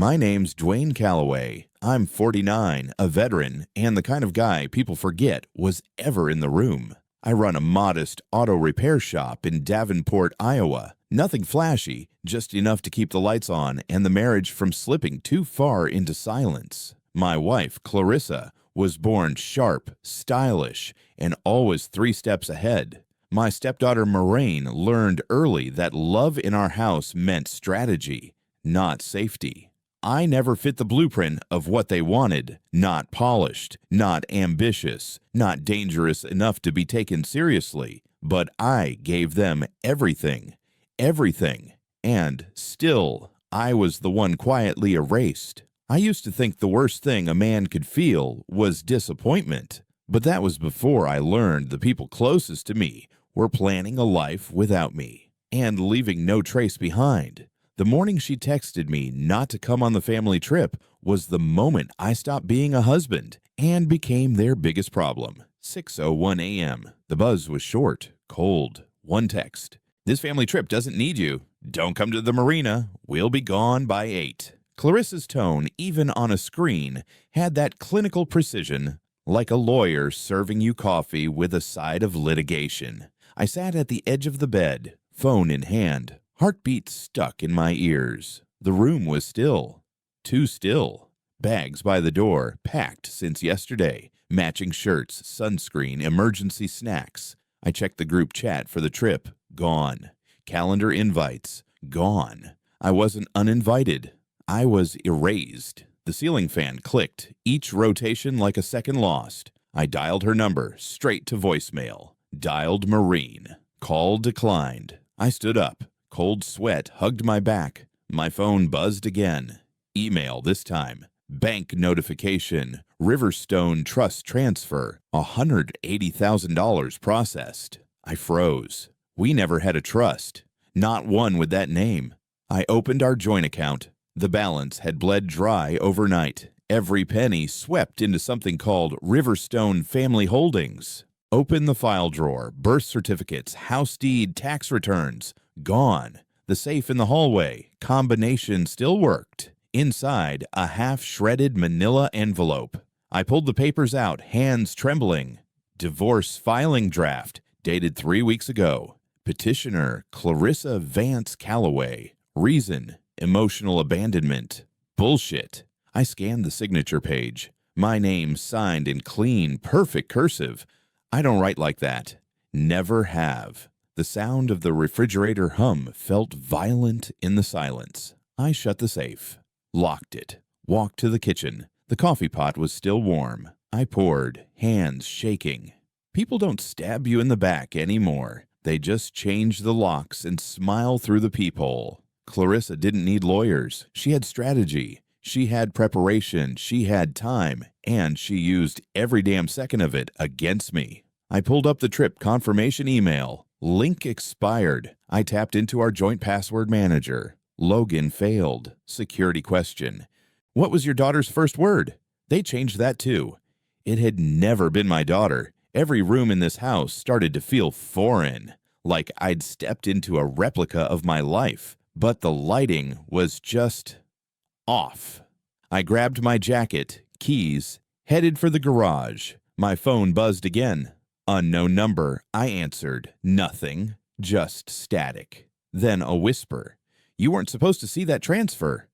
My name's Dwayne Calloway. I'm 49, a veteran, and the kind of guy people forget was ever in the room. I run a modest auto repair shop in Davenport, Iowa. Nothing flashy, just enough to keep the lights on and the marriage from slipping too far into silence. My wife, Clarissa, was born sharp, stylish, and always 3 steps ahead. My stepdaughter, Moraine, learned early that love in our house meant strategy, not safety. I never fit the blueprint of what they wanted. Not polished, not ambitious, not dangerous enough to be taken seriously. But I gave them everything. Everything. And still, I was the one quietly erased. I used to think the worst thing a man could feel was disappointment. But that was before I learned the people closest to me were planning a life without me and leaving no trace behind. The morning she texted me not to come on the family trip was the moment I stopped being a husband and became their biggest problem. 6:01 a.m. The buzz was short, cold. One text. This family trip doesn't need you. Don't come to the marina. We'll be gone by 8. Clarissa's tone, even on a screen, had that clinical precision, like a lawyer serving you coffee with a side of litigation. I sat at the edge of the bed, phone in hand. Heartbeat stuck in my ears. The room was still. Too still. Bags by the door, packed since yesterday. Matching shirts, sunscreen, emergency snacks. I checked the group chat for the trip. Gone. Calendar invites. Gone. I wasn't uninvited. I was erased. The ceiling fan clicked, each rotation like a second lost. I dialed her number, straight to voicemail. Dialed Marine. Call declined. I stood up. Cold sweat hugged my back. My phone buzzed again. Email this time. Bank notification. Riverstone Trust transfer. $180,000 processed. I froze. We never had a trust. Not one with that name. I opened our joint account. The balance had bled dry overnight. Every penny swept into something called Riverstone Family Holdings. Open the file drawer. Birth certificates, house deed, tax returns. Gone. The safe in the hallway. Combination still worked. Inside, a half-shredded manila envelope. I pulled the papers out, hands trembling. Divorce filing draft, dated 3 weeks ago. Petitioner, Clarissa Vance Calloway. Reason, emotional abandonment. Bullshit. I scanned the signature page. My name signed in clean, perfect cursive. I don't write like that. Never have. The sound of the refrigerator hum felt violent in the silence. I shut the safe, locked it, walked to the kitchen. The coffee pot was still warm. I poured, hands shaking. People don't stab you in the back anymore. They just change the locks and smile through the peephole. Clarissa didn't need lawyers. She had strategy. She had preparation. She had time. And she used every damn second of it against me. I pulled up the trip confirmation email. Link expired. I tapped into our joint password manager. Login failed. Security question. What was your daughter's first word? They changed that too. It had never been my daughter. Every room in this house started to feel foreign, like I'd stepped into a replica of my life. But the lighting was just off. I grabbed my jacket, keys, headed for the garage. My phone buzzed again. Unknown number. I answered. Nothing. Just static. Then a whisper. You weren't supposed to see that transfer.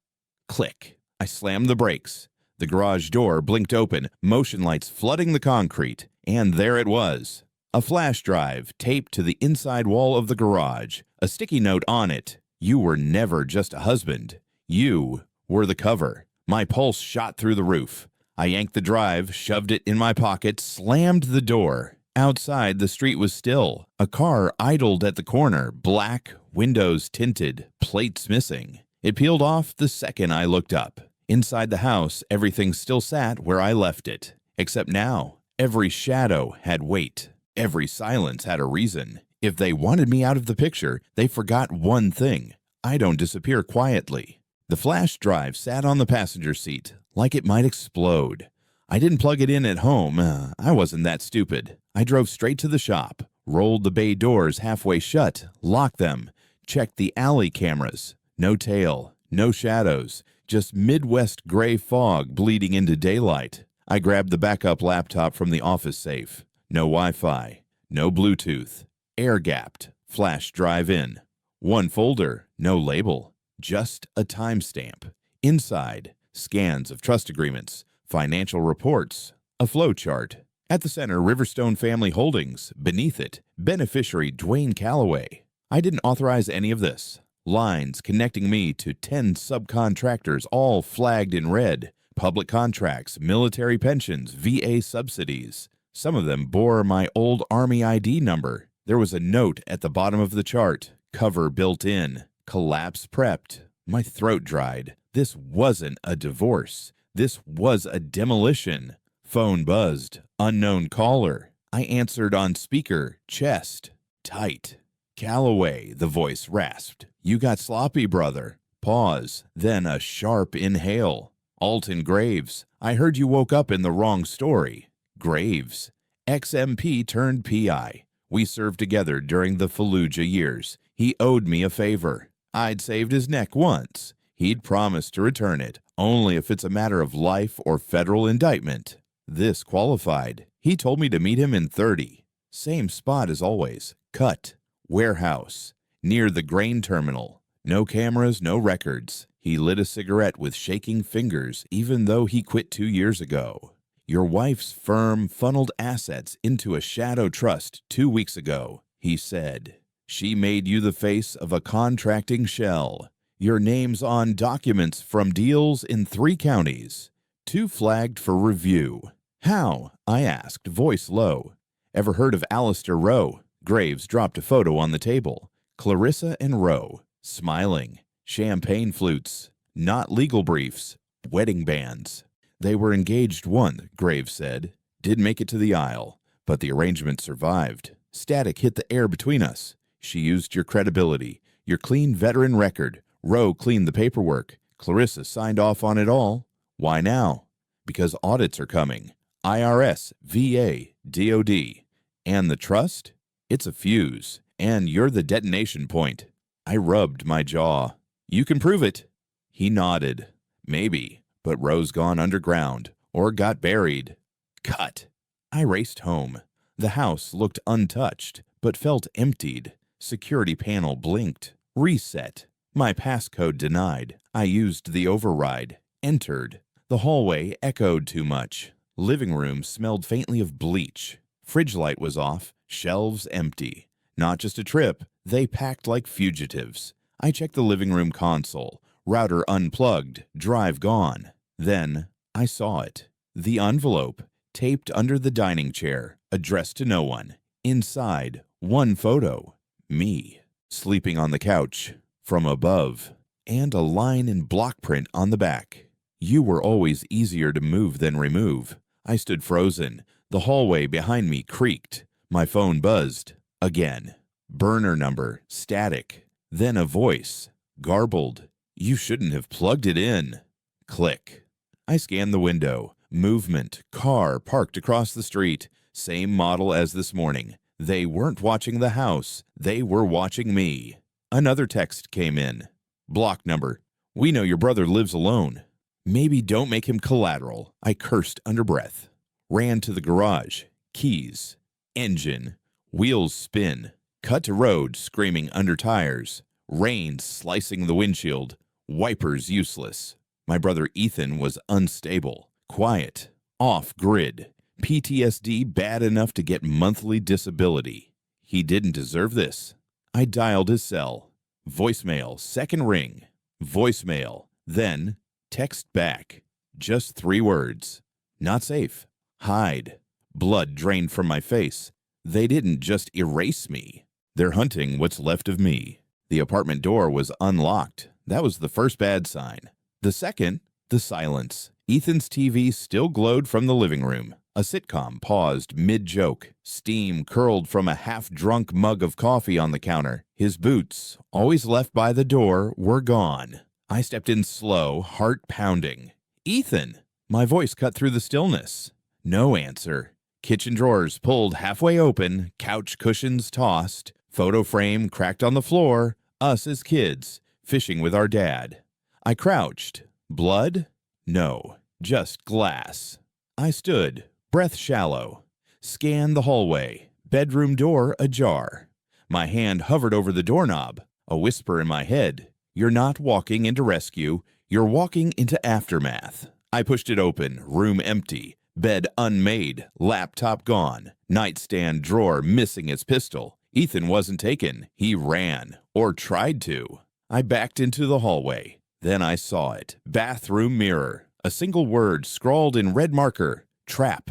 Click. I slammed the brakes. The garage door blinked open, motion lights flooding the concrete. And there it was. A flash drive taped to the inside wall of the garage. A sticky note on it. You were never just a husband. You were the cover. My pulse shot through the roof. I yanked the drive, shoved it in my pocket, slammed the door. Outside, the street was still. A car idled at the corner, black, windows tinted, plates missing. It peeled off the second I looked up. Inside the house, everything still sat where I left it. Except now, every shadow had weight. Every silence had a reason. If they wanted me out of the picture, they forgot one thing. I don't disappear quietly. The flash drive sat on the passenger seat, like it might explode. I didn't plug it in at home. I wasn't that stupid. I drove straight to the shop, rolled the bay doors halfway shut, locked them, checked the alley cameras. No tail, no shadows, just Midwest gray fog bleeding into daylight. I grabbed the backup laptop from the office safe. No Wi-Fi, no Bluetooth, air-gapped, flash drive in. One folder, no label, just a timestamp. Inside, scans of trust agreements, financial reports, a flow chart. At the center, Riverstone Family Holdings. Beneath it, beneficiary Dwayne Calloway. I didn't authorize any of this. Lines connecting me to 10 subcontractors, all flagged in red. Public contracts, military pensions, VA subsidies. Some of them bore my old Army ID number. There was a note at the bottom of the chart. Cover built in. Collapse prepped. My throat dried. This wasn't a divorce. This was a demolition. Phone buzzed. Unknown caller. I answered on speaker. Chest tight. Calloway, the voice rasped. You got sloppy, brother. Pause. Then a sharp inhale. Alton Graves. I heard you woke up in the wrong story. Graves. XMP turned PI. We served together during the Fallujah years. He owed me a favor. I'd saved his neck once. He'd promised to return it, only if it's a matter of life or federal indictment. This qualified. He told me to meet him in 30. Same spot as always. Cut. Warehouse. Near the grain terminal. No cameras, no records. He lit a cigarette with shaking fingers, even though he quit 2 years ago. Your wife's firm funneled assets into a shadow trust 2 weeks ago, he said. She made you the face of a contracting shell. Your name's on documents from deals in 3 counties. 2 flagged for review. How? I asked, voice low. Ever heard of Alistair Rowe? Graves dropped a photo on the table. Clarissa and Rowe, smiling. Champagne flutes. Not legal briefs. Wedding bands. They were engaged one, Graves said. Did make it to the aisle, but the arrangement survived. Static hit the air between us. She used your credibility, your clean veteran record. Rowe cleaned the paperwork. Clarissa signed off on it all. Why now? Because audits are coming. IRS, VA, DOD. And the trust? It's a fuse, and you're the detonation point. I rubbed my jaw. You can prove it. He nodded. Maybe, but Rowe's gone underground, or got buried. Cut. I raced home. The house looked untouched, but felt emptied. Security panel blinked. Reset. My passcode denied. I used the override. Entered. The hallway echoed too much. Living room smelled faintly of bleach. Fridge light was off. Shelves empty. Not just a trip. They packed like fugitives. I checked the living room console. Router unplugged. Drive gone. Then I saw it. The envelope, taped under the dining chair, addressed to no one. Inside, one photo. Me, sleeping on the couch, from above, and a line in block print on the back. You were always easier to move than remove. I stood frozen. The hallway behind me creaked. My phone buzzed. Again. Burner number, static. Then a voice, garbled. You shouldn't have plugged it in. Click. I scanned the window. Movement. Car parked across the street. Same model as this morning. They weren't watching the house. They were watching me. Another text came in. Block number. We know your brother lives alone. Maybe don't make him collateral. I cursed under breath. Ran to the garage. Keys. Engine. Wheels spin. Cut to road, screaming under tires. Rain slicing the windshield. Wipers useless. My brother Ethan was unstable. Quiet. Off-grid. PTSD bad enough to get monthly disability. He didn't deserve this. I dialed his cell. Voicemail, second ring. Voicemail. Then, text back. Just 3 words. Not safe. Hide. Blood drained from my face. They didn't just erase me. They're hunting what's left of me. The apartment door was unlocked. That was the first bad sign. The second, the silence. Ethan's TV still glowed from the living room. A sitcom paused mid-joke. Steam curled from a half-drunk mug of coffee on the counter. His boots, always left by the door, were gone. I stepped in slow, heart pounding. Ethan! My voice cut through the stillness. No answer. Kitchen drawers pulled halfway open, couch cushions tossed, photo frame cracked on the floor, us as kids, fishing with our dad. I crouched. Blood? No, just glass. I stood, breath shallow, scanned the hallway, bedroom door ajar. My hand hovered over the doorknob, a whisper in my head. You're not walking into rescue, you're walking into aftermath. I pushed it open, room empty, bed unmade, laptop gone, nightstand drawer missing its pistol. Ethan wasn't taken, he ran, or tried to. I backed into the hallway. Then I saw it. Bathroom mirror. A single word scrawled in red marker. Trap.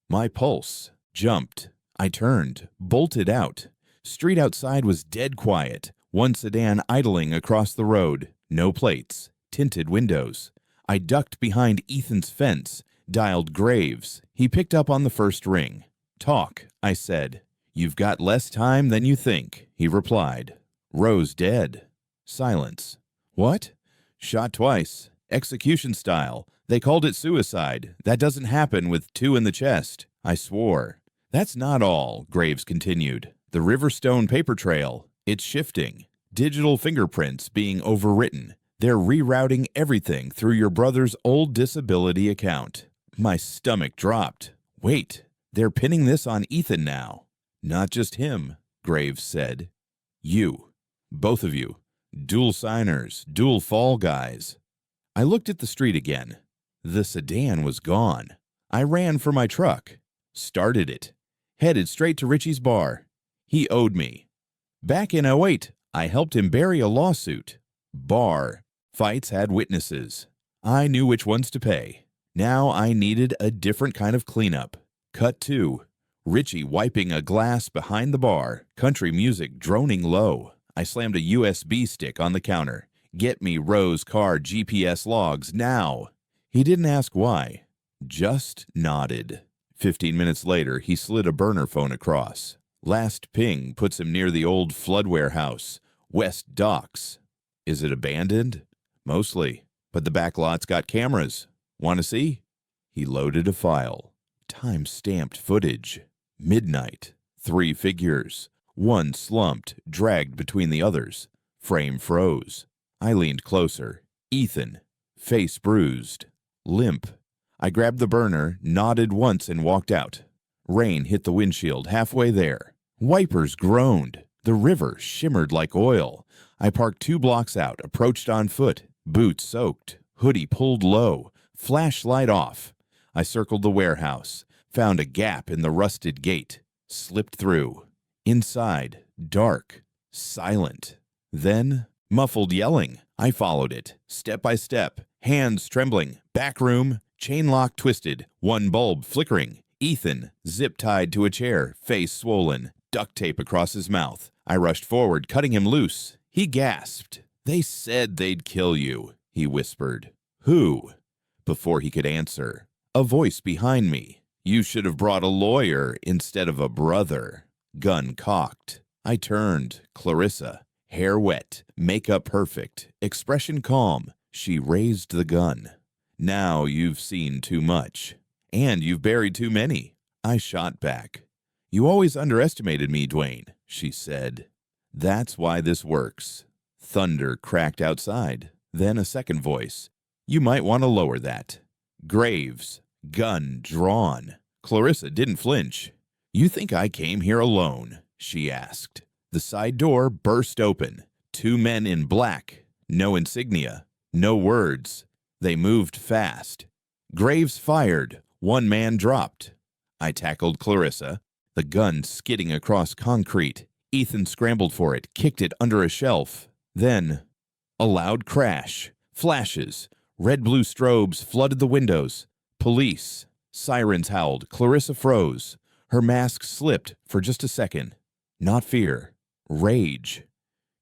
My pulse jumped. I turned, bolted out. Street outside was dead quiet. One sedan idling across the road. No plates. Tinted windows. I ducked behind Ethan's fence, dialed Graves. He picked up on the first ring. Talk, I said. You've got less time than you think, he replied. Rose dead. Silence. What? Shot twice. Execution style. They called it suicide. That doesn't happen with 2 in the chest. I swore. That's not all, Graves continued. The Riverstone paper trail. It's shifting. Digital fingerprints being overwritten. They're rerouting everything through your brother's old disability account. My stomach dropped. Wait, they're pinning this on Ethan now. Not just him, Graves said. You. Both of you. Dual signers, dual fall guys. I looked at the street again. The sedan was gone. I ran for my truck. Started it. Headed straight to Richie's bar. He owed me. Back in '08, I helped him bury a lawsuit. Bar. Fights had witnesses. I knew which ones to pay. Now I needed a different kind of cleanup. Cut 2. Richie wiping a glass behind the bar, country music droning low. I slammed a USB stick on the counter. Get me Rose car GPS logs now. He didn't ask why, just nodded. 15 minutes later, he slid a burner phone across. Last ping puts him near the old flood warehouse, West Docks. Is it abandoned? Mostly, but the back lot's got cameras. Want to see? He loaded a file. Time-stamped footage. Midnight. 3 figures. One slumped, dragged between the others. Frame froze. I leaned closer. Ethan. Face bruised. Limp. I grabbed the burner, nodded once, and walked out. Rain hit the windshield halfway there. Wipers groaned. The river shimmered like oil. I parked 2 blocks out, approached on foot. Boots soaked. Hoodie pulled low. Flashlight off. I circled the warehouse. Found a gap in the rusted gate. Slipped through. Inside, dark, silent. Then, muffled yelling. I followed it, step by step, hands trembling, back room, chain lock twisted, one bulb flickering. Ethan, zip-tied to a chair, face swollen, duct tape across his mouth. I rushed forward, cutting him loose. He gasped. They said they'd kill you, he whispered. Who? Before he could answer, a voice behind me. You should have brought a lawyer instead of a brother. Gun cocked. I turned. Clarissa. Hair wet. Makeup perfect. Expression calm. She raised the gun. Now you've seen too much. And you've buried too many. I shot back. You always underestimated me, Dwayne, she said. That's why this works. Thunder cracked outside. Then a second voice. You might want to lower that. Graves. Gun drawn. Clarissa didn't flinch. You think I came here alone? She asked. The side door burst open. 2 men in black. No insignia. No words. They moved fast. Graves fired. 1 man dropped. I tackled Clarissa. The gun skidding across concrete. Ethan scrambled for it, kicked it under a shelf. Then, a loud crash. Flashes. Red-blue strobes flooded the windows. Police. Sirens howled. Clarissa froze. Her mask slipped for just a second. Not fear. Rage.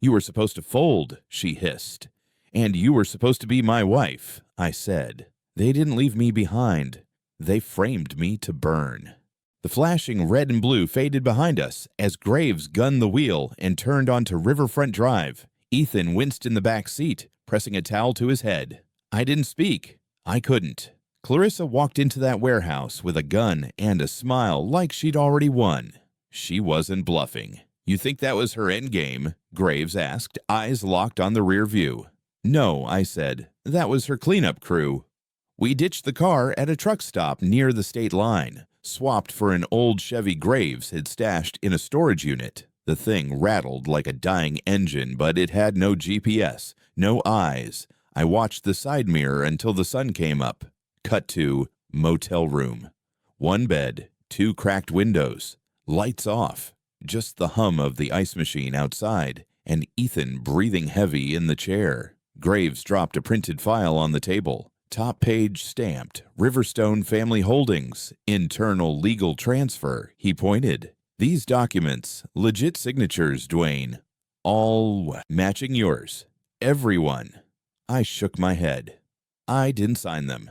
You were supposed to fold, she hissed. And you were supposed to be my wife, I said. They didn't leave me behind. They framed me to burn. The flashing red and blue faded behind us as Graves gunned the wheel and turned onto Riverfront Drive. Ethan winced in the back seat, pressing a towel to his head. I didn't speak. I couldn't. Clarissa walked into that warehouse with a gun and a smile like she'd already won. She wasn't bluffing. You think that was her endgame? Graves asked, eyes locked on the rear view. No, I said. That was her cleanup crew. We ditched the car at a truck stop near the state line, swapped for an old Chevy Graves had stashed in a storage unit. The thing rattled like a dying engine, but it had no GPS, no eyes. I watched the side mirror until the sun came up. Cut to motel room. One bed, two cracked windows, lights off, just the hum of the ice machine outside, and Ethan breathing heavy in the chair. Graves dropped a printed file on the table. Top page stamped, Riverstone Family Holdings, internal legal transfer, he pointed. These documents, legit signatures, Dwayne. All matching yours. Everyone. I shook my head. I didn't sign them.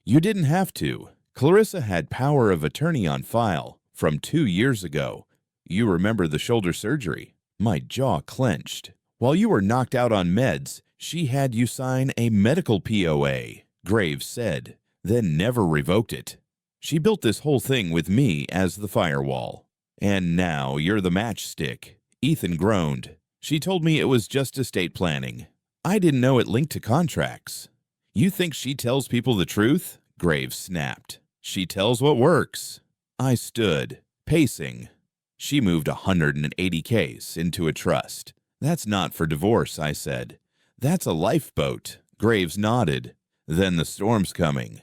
You didn't have to. Clarissa had power of attorney on file from 2 years ago. You remember the shoulder surgery. My jaw clenched. While you were knocked out on meds, she had you sign a medical POA. Graves said, then never revoked it. She built this whole thing with me as the firewall. And now you're the matchstick. Ethan groaned. She told me it was just estate planning. I didn't know it linked to contracts. You think she tells people the truth? Graves snapped. She tells what works. I stood, pacing. She moved 180Ks into a trust. That's not for divorce, I said. That's a lifeboat. Graves nodded. Then the storm's coming.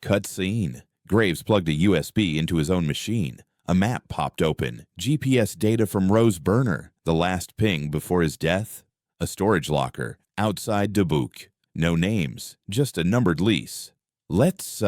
Cut scene. Graves plugged a USB into his own machine. A map popped open. GPS data from Rose Burner. The last ping before his death. A storage locker. Outside Dubuque. No names. Just a numbered lease. Let's,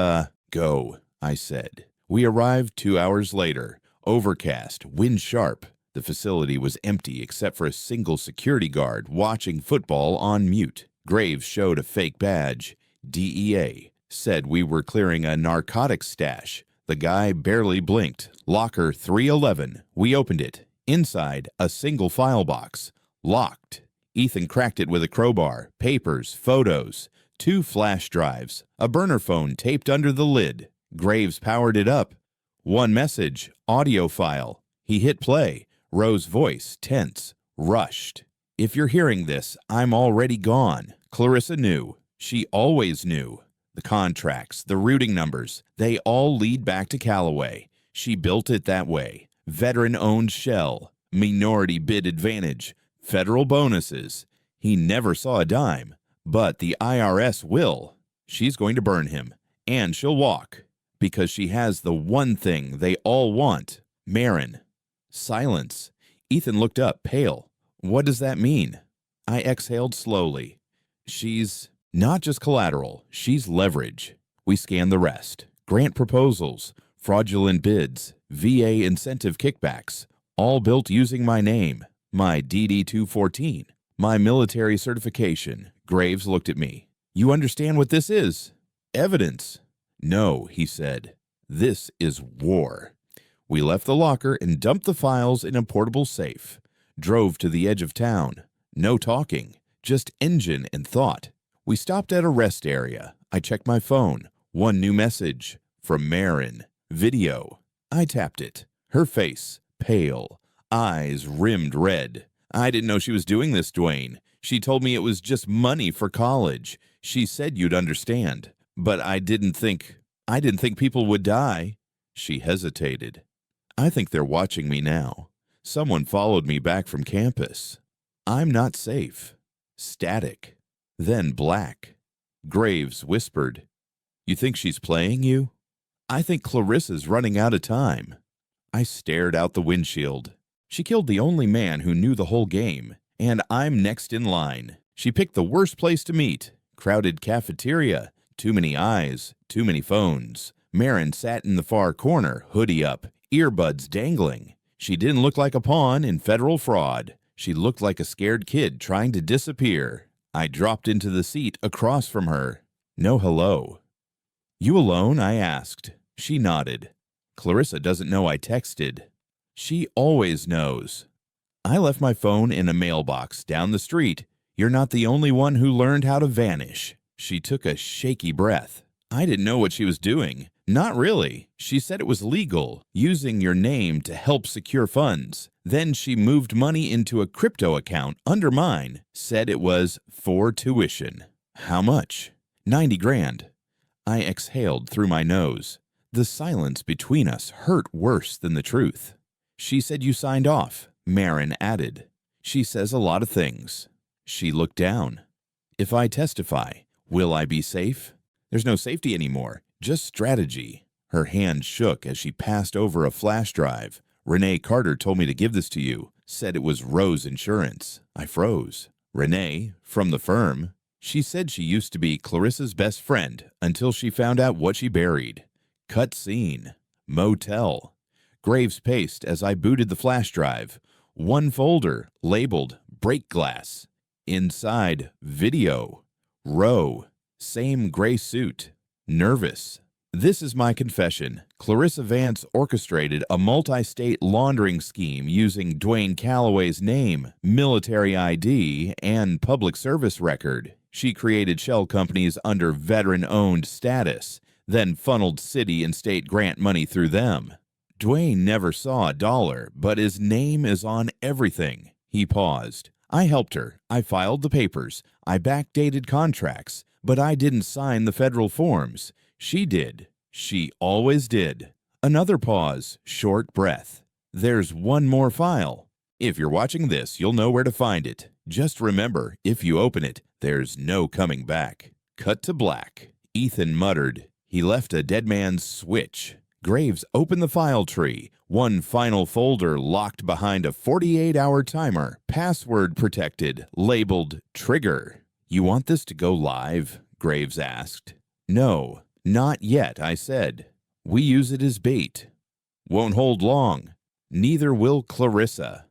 go, I said. We arrived 2 hours later. Overcast. Wind sharp. The facility was empty except for a single security guard watching football on mute. Graves showed a fake badge. DEA. Said we were clearing a narcotics stash. The guy barely blinked. Locker 311. We opened it. Inside, a single file box. Locked. Ethan cracked it with a crowbar. Papers, photos, 2 flash drives, a burner phone taped under the lid. Graves powered it up. One message, audio file. He hit play. Rose's voice, tense, rushed. If you're hearing this, I'm already gone. Clarissa knew. She always knew. The contracts, the routing numbers, they all lead back to Callaway. She built it that way. Veteran-owned shell, minority bid advantage, federal bonuses. He never saw a dime, but the IRS will. She's going to burn him, and she'll walk, because she has the one thing they all want. Marin. Silence. Ethan looked up, pale. What does that mean? I exhaled slowly. She's not just collateral, she's leverage. We scanned the rest. Grant proposals, fraudulent bids, VA incentive kickbacks, all built using my name, my DD-214, my military certification. Graves looked at me. You understand what this is? Evidence. No, he said. This is war. We left the locker and dumped the files in a portable safe. Drove to the edge of town. No talking, just engine and thought. We stopped at a rest area. I checked my phone. One new message from Marin. Video. I tapped it. Her face, pale. Eyes rimmed red. I didn't know she was doing this, Dwayne. She told me it was just money for college. She said you'd understand. But I didn't think people would die. She hesitated. I think they're watching me now. Someone followed me back from campus. I'm not safe. Static. Then black. Graves whispered, You think she's playing you? I think Clarissa's running out of time. I stared out the windshield. She killed the only man who knew the whole game, and I'm next in line. She picked the worst place to meet. Crowded cafeteria. Too many eyes. Too many phones. Marin sat in the far corner, hoodie up, earbuds dangling. She didn't look like a pawn in federal fraud. She looked like a scared kid trying to disappear. I dropped into the seat across from her. No hello. You alone? I asked. She nodded. Clarissa doesn't know I texted. She always knows. I left my phone in a mailbox down the street. You're not the only one who learned how to vanish. She took a shaky breath. I didn't know what she was doing. Not really. She said it was legal, using your name to help secure funds. Then she moved money into a crypto account under mine, said it was for tuition. How much? 90 grand. I exhaled through my nose. The silence between us hurt worse than the truth. She said you signed off, Marin added. She says a lot of things. She looked down. If I testify, will I be safe? There's no safety anymore, just strategy. Her hand shook as she passed over a flash drive. Renee Carter told me to give this to you, said it was Rose Insurance. I froze. Renee, from the firm. She said she used to be Clarissa's best friend until she found out what she buried. Cut scene. Motel. Graves paced as I booted the flash drive. One folder labeled break glass. Inside, video. Row. Same gray suit. Nervous. This is my confession. Clarissa Vance orchestrated a multi-state laundering scheme using Dwayne Calloway's name, military ID, and public service record. She created shell companies under veteran-owned status, then funneled city and state grant money through them. Dwayne never saw a dollar, but his name is on everything. He paused. I helped her. I filed the papers. I backdated contracts, but I didn't sign the federal forms. She did. She always did. Another pause, short breath. There's one more file. If you're watching this, you'll know where to find it. Just remember, if you open it, there's no coming back. Cut to black. Ethan muttered. He left a dead man's switch. Graves opened the file tree. One final folder locked behind a 48-hour timer, password protected, labeled trigger. You want this to go live? Graves asked. No, not yet, I said. We use it as bait. Won't hold long. Neither will Clarissa.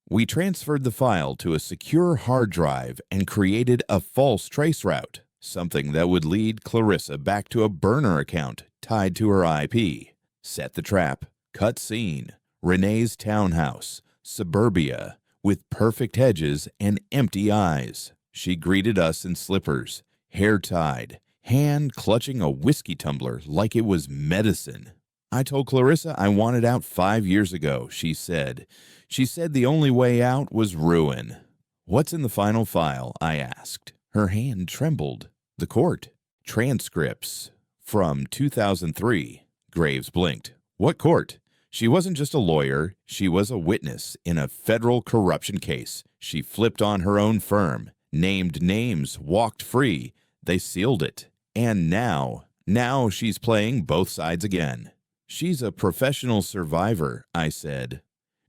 We transferred the file to a secure hard drive and created a false trace route, something that would lead Clarissa back to a burner account tied to her IP. Set the trap. Cut scene. Renee's townhouse, suburbia, with perfect hedges and empty eyes. She greeted us in slippers, hair tied, hand clutching a whiskey tumbler like it was medicine. I told Clarissa I wanted out 5 years ago, she said. She said the only way out was ruin. What's in the final file? I asked. Her hand trembled. The court. Transcripts. From 2003. Graves blinked. What court? She wasn't just a lawyer. She was a witness in a federal corruption case. She flipped on her own firm, named names, walked free. They sealed it. And now she's playing both sides again. She's a professional survivor, I said.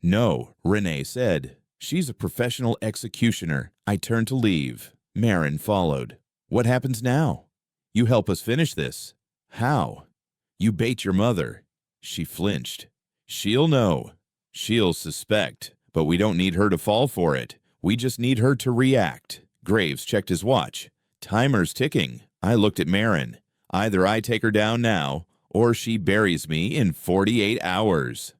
No, Renee said. She's a professional executioner. I turned to leave. Marin followed. What happens now? You help us finish this. How? You bait your mother. She flinched. She'll know. She'll suspect. But we don't need her to fall for it. We just need her to react. Graves checked his watch. Timer's ticking. I looked at Marin. Either I take her down now, or she buries me in 48 hours.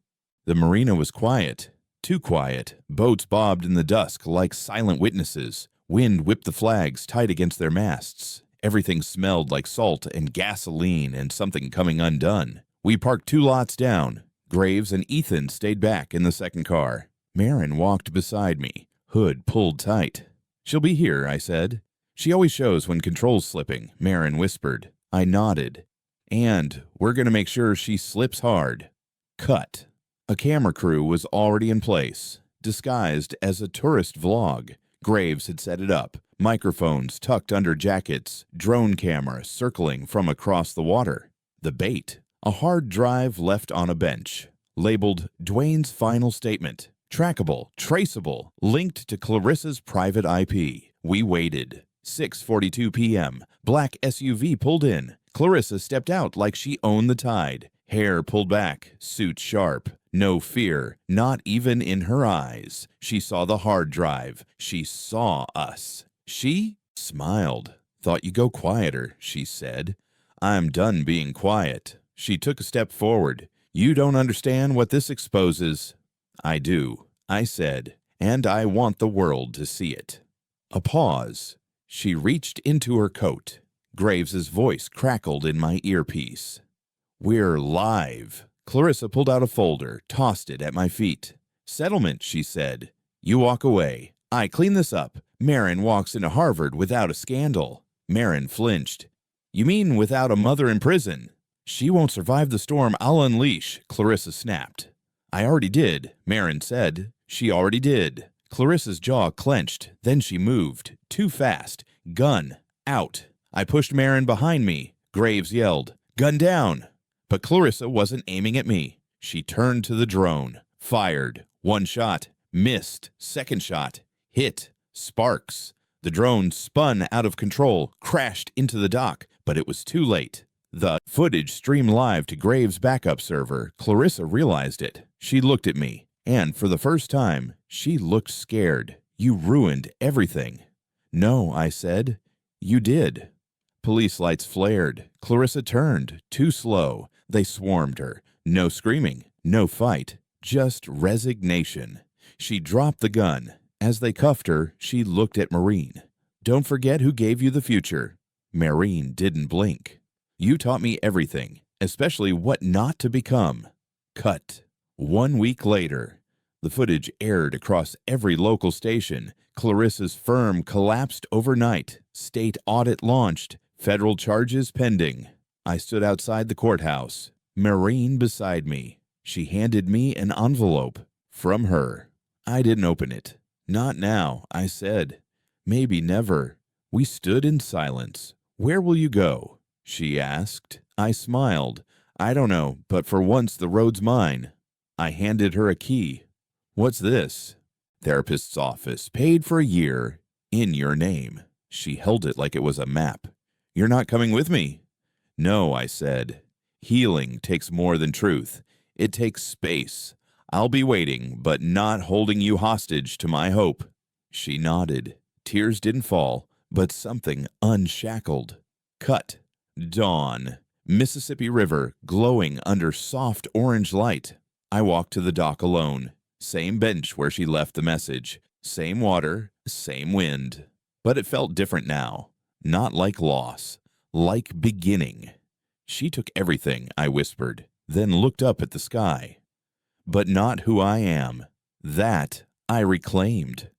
The marina was quiet. Too quiet. Boats bobbed in the dusk like silent witnesses. Wind whipped the flags tight against their masts. Everything smelled like salt and gasoline and something coming undone. We parked 2 lots down. Graves and Ethan stayed back in the second car. Marin walked beside me, hood pulled tight. She'll be here, I said. She always shows when control's slipping, Marin whispered. I nodded. And we're going to make sure she slips hard. Cut. A camera crew was already in place, disguised as a tourist vlog. Graves had set it up, microphones tucked under jackets, drone camera circling from across the water. The bait, a hard drive left on a bench, labeled Dwayne's final statement. Trackable, traceable, linked to Clarissa's private IP. We waited. 6:42 p.m. Black SUV pulled in. Clarissa stepped out like she owned the tide. Hair pulled back, suit sharp. No fear, not even in her eyes. She saw the hard drive. She saw us. She smiled. Thought you'd go quieter, she said. I'm done being quiet. She took a step forward. You don't understand what this exposes. I do, I said, and I want the world to see it. A pause. She reached into her coat. Graves's voice crackled in my earpiece. We're live. Clarissa pulled out a folder, tossed it at my feet. Settlement, she said. You walk away. I clean this up. Marin walks into Harvard without a scandal. Marin flinched. You mean without a mother in prison? She won't survive the storm I'll unleash, Clarissa snapped. I already did, Marin said. She already did. Clarissa's jaw clenched. Then she moved. Too fast. Gun. Out. I pushed Marin behind me. Graves yelled, Gun down! But Clarissa wasn't aiming at me. She turned to the drone. Fired. One shot. Missed. Second shot. Hit. Sparks. The drone spun out of control, crashed into the dock, but it was too late. The footage streamed live to Graves' backup server. Clarissa realized it. She looked at me, and for the first time, she looked scared. You ruined everything. No, I said. You did. Police lights flared. Clarissa turned, too slow. They swarmed her. No screaming, no fight, just resignation. She dropped the gun. As they cuffed her, she looked at Marine. Don't forget who gave you the future. Marine didn't blink. You taught me everything, especially what not to become. Cut. 1 week later. The footage aired across every local station. Clarissa's firm collapsed overnight. State audit launched. Federal charges pending. I stood outside the courthouse. Marine beside me. She handed me an envelope. From her. I didn't open it. Not now, I said. Maybe never. We stood in silence. Where will you go? She asked. I smiled. I don't know, but for once the road's mine. I handed her a key. What's this? Therapist's office, paid for a year, in your name. She held it like it was a map. You're not coming with me? No, I said. Healing takes more than truth. It takes space. I'll be waiting, but not holding you hostage to my hope. She nodded. Tears didn't fall, but something unshackled. Cut. Dawn. Mississippi River, glowing under soft orange light. I walked to the dock alone. Same bench where she left the message. Same water, same wind. But it felt different now. Not like loss. Like beginning. She took everything, I whispered, then looked up at the sky. But not who I am. That I reclaimed.